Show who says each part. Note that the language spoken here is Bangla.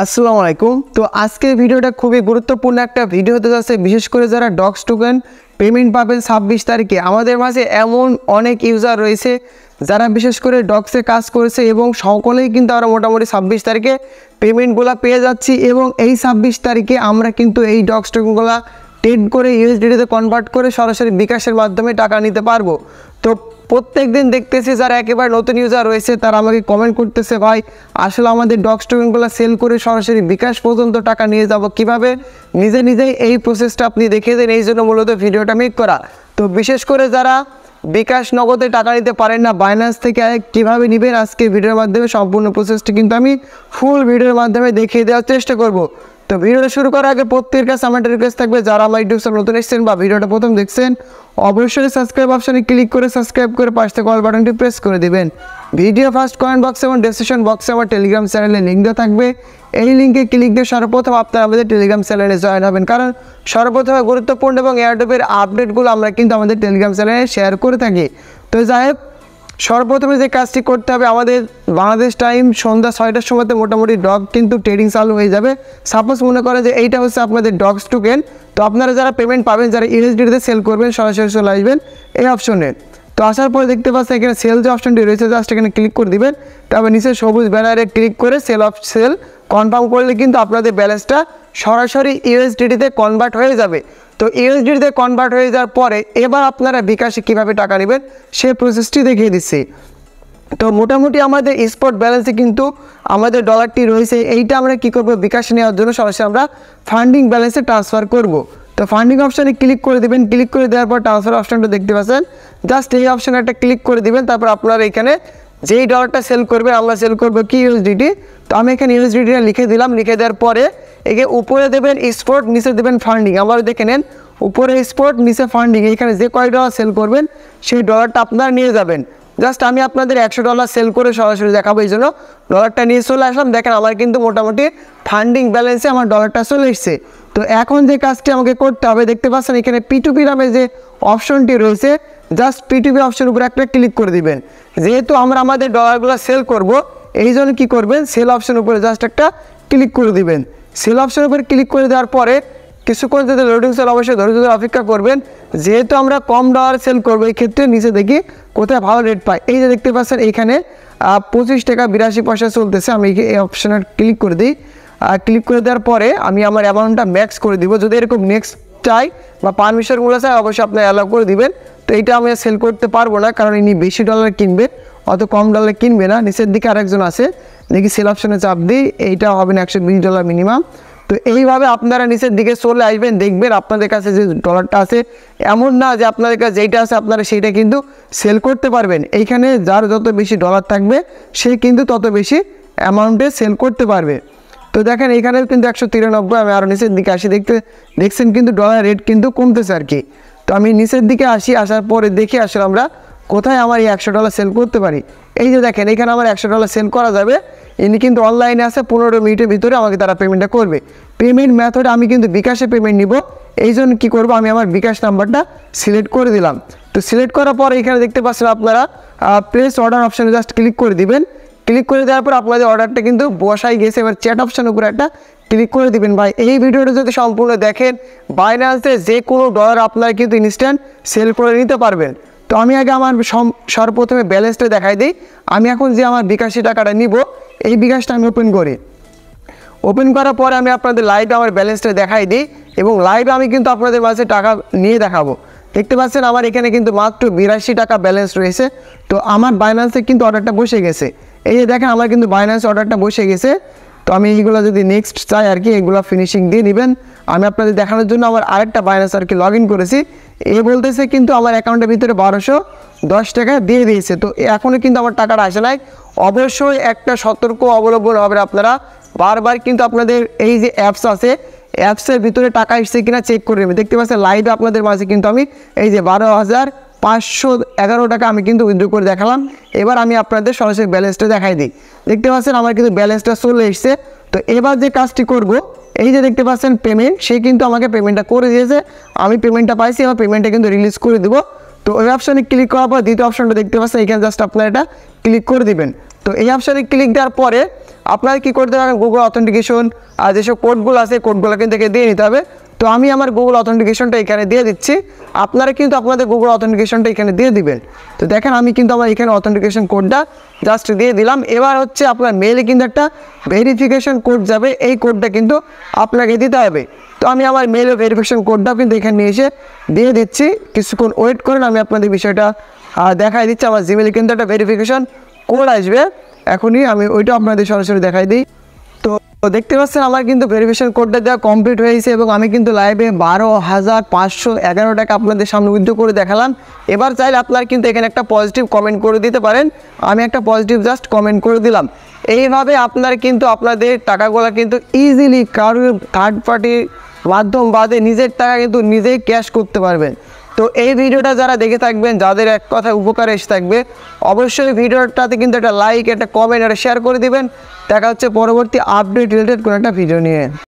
Speaker 1: আসসালামু আলাইকুম। তো আজকের ভিডিওটা খুবই গুরুত্বপূর্ণ একটা ভিডিও হতে যাচ্ছে, বিশেষ করে যারা ডক্স টোকেন পেমেন্ট পাবেন 26 তারিখে। আমাদের মাঝে এমন অনেক ইউজার রয়েছে যারা বিশেষ করে ডক্সে কাজ করেছে এবং সকলেই কিন্তু আমরা মোটামুটি 26 তারিখে পেমেন্টগুলো পেয়ে যাচ্ছি এবং এই 26 তারিখে আমরা কিন্তু এই ডক্স টোকেনগুলো ট্রেড করে ইউএসডিতে কনভার্ট করে সরাসরি বিকাশের মাধ্যমে টাকা নিতে পারবো। তো প্রত্যেক দিন দেখতেছি যারা একেবারে নতুন ইউজার রয়েছে তারা আমাকে কমেন্ট করতেছে, ভাই আসলে আমাদের ডক্স টোকেনগুলো সেল করে সরাসরি বিকাশ পর্যন্ত টাকা নিয়ে যাব কিভাবে, নিজেই এই প্রসেসটা আপনি দেখিয়ে দেন। এই জন্য মূলত ভিডিওটা মেক করা। তো বিশেষ করে যারা বিকাশ নগদে টাকা নিতে পারেন না, বাইন্যান্স থেকে কীভাবে নেবেন আজকে ভিডিওর মাধ্যমে সম্পূর্ণ প্রসেসটি কিন্তু আমি ফুল ভিডিওর মাধ্যমে দেখিয়ে দেওয়ার চেষ্টা করব। তো ভিডিওটা শুরু করার আগে প্রত্যেকের কাছে আমার রিকোয়েস্ট থাকবে, যারা আমার ইউটিউব চ্যানেল নতুন এসেছেন বা ভিডিওটা প্রথম দেখছেন অবশ্যই সাবস্ক্রাইব অপশনে ক্লিক করে সাবস্ক্রাইব করে পাশে থাকা অল বাটনটি প্রেস করে দিবেন। ভিডিও ফার্স্ট কমেন্ট বক্সে এবং ডেসক্রিপশন বক্সে আমার টেলিগ্রাম চ্যানেলের লিঙ্ক দেওয়া থাকবে। এই লিঙ্কে ক্লিক দিয়ে সর্বপ্রথম আপনারা আমাদের টেলিগ্রাম চ্যানেলে জয়েন হবেন, কারণ সর্বপ্রথমে গুরুত্বপূর্ণ এবং এয়ারড্রপের আপডেটগুলো আমরা কিন্তু আমাদের টেলিগ্রাম চ্যানেলে শেয়ার করে থাকি। তো যাই হোক, সর্বপ্রথমে যে কাজটি করতে হবে, আমাদের বাংলাদেশ টাইম সন্ধ্যা 6টার সময়তে মোটামুটি ডগ কিন্তু ট্রেডিং চালু হয়ে যাবে। সাপোজ মনে করে যে এইটা হচ্ছে আপনাদের ডগস টোকেন, তো আপনারা যারা পেমেন্ট পাবেন, যারা ইউএসডিতে সেল করবেন সরাসরি চলে আসবেন এই অপশনে। তো আসার পরে দেখতে পাচ্ছেন এখানে সেল যে অপশনটি রয়েছে, জাস্ট এখানে ক্লিক করে দিবেন। তারপর নিচে সবুজ ব্যানারে ক্লিক করে সেল কনফার্ম করলে কিন্তু আপনাদের ব্যালেন্সটা সরাসরি ইউএসডিতে কনভার্ট হয়ে যাবে। তো ইউএসডিতে কনভার্ট হয়ে যাওয়ার পরে এবার আপনারা বিকাশে কীভাবে টাকা নেবেন সেই প্রসেসটি দেখিয়ে দিচ্ছি। তো মোটামুটি আমাদের স্পট ব্যালেন্সে কিন্তু আমাদের ডলারটি রয়েছে, এইটা আমরা কী করব, বিকাশে নেওয়ার জন্য সরাসরি আমরা ফান্ডিং ব্যালেন্সে ট্রান্সফার করব। তো ফান্ডিং অপশানে ক্লিক করে দেবেন। ক্লিক করে দেওয়ার পর ট্রান্সফার অপশানটা দেখতে পাচ্ছেন, জাস্ট এই অপশানে একটা ক্লিক করে দিবেন। তারপর আপনারা এখানে যেই ডলারটা সেল করবেন, আমরা সেল করবো কি ইউএসডিটি, তো আমি এখানে ইউএসডিটিটা লিখে দিলাম। লিখে দেওয়ার পরে একে উপরে দেবেন স্পট, নিচে দেবেন ফান্ডিং। আবার দেখে নেন, উপরে স্পট নিচে ফান্ডিং, এখানে যে কয় ডলার সেল করবেন সেই ডলারটা আপনারা নিয়ে যাবেন। জাস্ট আমি আপনাদের $100 সেল করে সরাসরি দেখাবো, এই জন্য ডলারটা নিয়ে চলে আসলাম। দেখেন আমার কিন্তু মোটামুটি ফান্ডিং ব্যালেন্সে আমার ডলারটা চলে এসছে। তো এখন যে কাজটি আমাকে করতে হবে, দেখতে পাচ্ছেন এখানে P2P নামে যে অপশনটি রয়েছে, জাস্ট P2P অপশনের উপরে একটা ক্লিক করে দিবেন। যেহেতু আমরা আমাদের ডলারগুলো সেল করব, এই জন্য কী করবেন, সেল অপশনের উপরে জাস্ট একটা ক্লিক করে দিবেন। সেল অপশনের উপরে ক্লিক করে দেওয়ার পরে কিছুক্ষণ যদি লোডিং সেল অবশ্যই ধৈর্য ধরে অপেক্ষা করবেন। যেহেতু আমরা কম ডলার সেল করবো, এই ক্ষেত্রে নিচে দেখি কোথায় ভালো রেট পাই। এই যে দেখতে পাচ্ছেন এইখানে 25 টাকা 82 পয়সা চলতেছে। আমি এই অপশানে ক্লিক করে দিই। ক্লিক করে দেওয়ার পরে আমি আমার অ্যামাউন্টটা ম্যাক্স করে দিব। যদি এরকম নেক্সট চাই বা পারমিশনগুলো চাই অবশ্যই আপনি অ্যালাউ করে দিবেন। তো এইটা আমি সেল করতে পারবো না, কারণ ইনি বেশি ডলার কিনবে, অত কম ডলার কিনবে না। নিচের দিকে আরেকজন আছে, দেখি সেল অপশানে চাপ দিই, এইটা হবে না $120 মিনিমাম। তো এইভাবে আপনারা নিচের দিকে চলে আসবেন, দেখবেন আপনাদের কাছে যে ডলারটা আছে, এমন না যে আপনাদের কাছে যেইটা আছে আপনারা সেইটা কিন্তু সেল করতে পারবেন। এইখানে যার যত বেশি ডলার থাকবে সে কিন্তু তত বেশি অ্যামাউন্টে সেল করতে পারবে। তো দেখেন এইখানে কিন্তু 193। আমি আরও নিচের দিকে আসি, দেখছেন কিন্তু ডলার রেট কিন্তু কমতেছে আর কি। তো আমি নিচের দিকে আসি, আসার পরে দেখি আসলে আমরা কোথায় আমার এই $100 সেল করতে পারি। এই যে দেখেন এখানে আমার $100 সেল করা যাবে। ইনি কিন্তু অনলাইনে আছে, 15 মিনিটের ভিতরে আমাকে তারা পেমেন্টটা করবে। পেমেন্ট মেথড আমি কিন্তু বিকাশে পেমেন্ট নিব, এই জন্য কী করবো, আমি আমার বিকাশ নাম্বারটা সিলেক্ট করে দিলাম। তো সিলেক্ট করার পর এখানে দেখতে পাচ্ছেন আপনারা প্লেস অর্ডার অপশানে জাস্ট ক্লিক করে দিবেন। ক্লিক করে দেওয়ার পর আপনাদের অর্ডারটা কিন্তু বসাই গেছে। এবার চ্যাট অপশানের উপরে একটা ক্লিক করে দিবেন। ভাই এই ভিডিওটা যদি সম্পূর্ণ দেখেন, বাইন্যান্সে যে কোনো ডলার আপনারা কিন্তু ইনস্ট্যান্ট সেল করে নিতে পারবেন। তো আমি আগে আমার সর্বপ্রথমে ব্যালেন্সটা দেখাই দিই। আমি এখন যে আমার বিকাশি টাকাটা নিব, এই বিকাশটা আমি ওপেন করি। ওপেন করার পরে আমি আপনাদের লাইভে আমার ব্যালেন্সটা দেখাই দিই এবং লাইভে আমি কিন্তু আপনাদের মাঝে টাকা নিয়ে দেখাবো। দেখতে পাচ্ছেন আমার এখানে কিন্তু মাত্র $82 ব্যালেন্স রয়েছে। তো আমার বাইন্যান্সে কিন্তু অর্ডারটা বসে গেছে। এই যে দেখেন আমার কিন্তু বাইন্যান্স অর্ডারটা বসে গেছে। তো আমি এইগুলো যদি নেক্সট চাই আর কি, এগুলো ফিনিশিং দিয়ে নেবেন। আমি আপনাদের দেখানোর জন্য আমার আরেকটা বাইন্যান্স আর কি লগ ইন করেছি। এ বলতেছে কিন্তু আমার অ্যাকাউন্টের ভিতরে 1210 টাকা দিয়ে দিয়েছে। তো এখনও কিন্তু আমার টাকাটা আসে নাই। অবশ্যই একটা সতর্ক অবলম্বন হবে, আপনারা বারবার কিন্তু আপনাদের এই যে অ্যাপস আছে, অ্যাপসের ভিতরে টাকা এসছে কিনা চেক করে নেবেন। দেখতে পাচ্ছেন লাইভে আপনাদের মাঝে কিন্তু আমি এই যে 12,511 টাকা আমি কিন্তু উইথড্র করে দেখালাম। এবার আমি আপনাদের সরাসরি ব্যালেন্সটা দেখাই দিই। দেখতে পাচ্ছেন আমার কিন্তু ব্যালেন্সটা চলে এসছে। তো এবার যে কাজটি করব, এই যে দেখতে পাচ্ছেন পেমেন্ট, সে কিন্তু আমাকে পেমেন্টটা করে দিয়েছে। আমি পেমেন্টটা পাইছি, এবার পেমেন্টটা কিন্তু রিলিজ করে দেবো। তো ওই অপশানে ক্লিক করার পর দ্বিতীয় অপশানটা দেখতে পাচ্ছেন, এখানে জাস্ট আপনারা এটা ক্লিক করে দিবেন। তো এই অপশানে ক্লিক দেওয়ার পরে আপনারা কী করতে পারেন, গুগল অথেন্টিকেশন আর যেসব কোডগুলো আছে কোডগুলো কিন্তু এখানে দিয়ে নিতে হবে। তো আমি আমার গুগল অথেন্টিকেশনটা এখানে দিয়ে দিচ্ছি, আপনারা কিন্তু আপনাদের গুগল অথেন্টিকেশনটা এখানে দিয়ে দিবেন। তো দেখেন আমি কিন্তু আমার এখানে অথেন্টিকেশন কোডটা জাস্ট দিয়ে দিলাম। এবার হচ্ছে আপনার মেলে কিন্তু একটা ভেরিফিকেশন কোড যাবে, এই কোডটা কিন্তু আপনাকে দিতে হবে। তো আমি আমার মেলে ভেরিফিকেশন কোডটা কিন্তু এখানে নিয়ে এসে দিয়ে দিচ্ছি, কিছুক্ষণ ওয়েট করেন, আমি আপনাদের বিষয়টা দেখাই দিচ্ছি। আমার জিমেলে কিন্তু একটা ভেরিফিকেশন কোড আসবে এখনই, আমি ওইটা আপনাদের সরাসরি দেখাই দিই। তো দেখতে পাচ্ছেন আমার কিন্তু ভেরিফিকেশন কোডটা দেওয়া কমপ্লিট হয়েছে এবং আমি কিন্তু লাইভে 12,511 টাকা আপনাদের সামনে উইথড্র করে দেখালাম। এবার চাইলে আপনারা কিন্তু এখানে একটা পজিটিভ কমেন্ট করে দিতে পারেন, আমি একটা পজিটিভ জাস্ট কমেন্ট করে দিলাম। এইভাবে আপনারা কিন্তু আপনাদের টাকাগুলো কিন্তু ইজিলি কারোর থার্ড পার্টির মাধ্যম বাদে নিজের টাকা কিন্তু নিজেই ক্যাশ করতে পারবেন। তো এই ভিডিওটা যারা দেখে থাকবেন, যাদের এক কথায় উপকারে এসে থাকবে, অবশ্যই ভিডিওটাতে কিন্তু একটা লাইক, একটা কমেন্ট, একটা শেয়ার করে দিবেন। দেখা হচ্ছে পরবর্তী আপডেট রিলেটেড কোনো একটা ভিডিও নিয়ে।